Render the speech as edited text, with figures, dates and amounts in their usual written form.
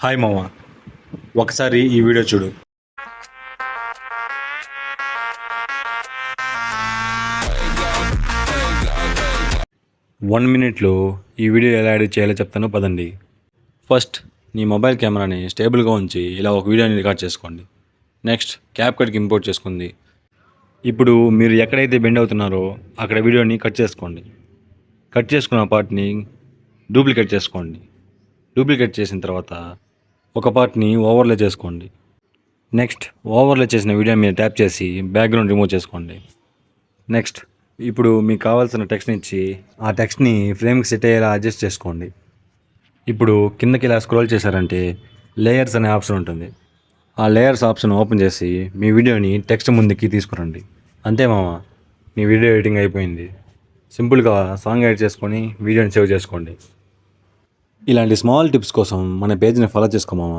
Hi మామ, ఒకసారి ఈ వీడియో చూడు. 1 మినిట్లో ఈ వీడియో ఎలా ఎడిట్ చేయాలో చెప్తాను పదండి. ఫస్ట్ నీ మొబైల్ కెమెరాని స్టేబుల్గా ఉంచి ఇలా ఒక వీడియోని రికార్డ్ చేసుకోండి. నెక్స్ట్ క్యాప్కట్కి ఇంపోర్ట్ చేసుకుంది. ఇప్పుడు మీరు ఎక్కడైతే బెండ్ అవుతున్నారో అక్కడ వీడియోని కట్ చేసుకోండి. కట్ చేసుకున్న పార్ట్ని డూప్లికేట్ చేసుకోండి. డూప్లికేట్ చేసిన తర్వాత ఒక పార్ట్ని ఓవర్లే చేసుకోండి. నెక్స్ట్ ఓవర్లే చేసిన వీడియో మీద ట్యాప్ చేసి బ్యాక్గ్రౌండ్ రిమూవ్ చేసుకోండి. నెక్స్ట్ ఇప్పుడు మీకు కావాల్సిన టెక్స్ట్ని ఇచ్చి ఆ టెక్స్ట్ని ఫ్రేమ్కి సెట్ అయ్యేలా అడ్జస్ట్ చేసుకోండి. ఇప్పుడు కిందకి ఇలా స్క్రోల్ చేశారంటే లేయర్స్ అనే ఆప్షన్ ఉంటుంది. ఆ లేయర్స్ ఆప్షన్ ఓపెన్ చేసి మీ వీడియోని టెక్స్ట్ ముందుకి తీసుకురండి. అంతే మామ, మీ వీడియో ఎడిటింగ్ అయిపోయింది. సింపుల్గా సాంగ్ ఎడిట్ చేసుకొని వీడియోని సేవ్ చేసుకోండి. ఇలాంటి స్మాల్ టిప్స్ కోసం మన పేజ్ని ఫాలో చేసుకో మామ.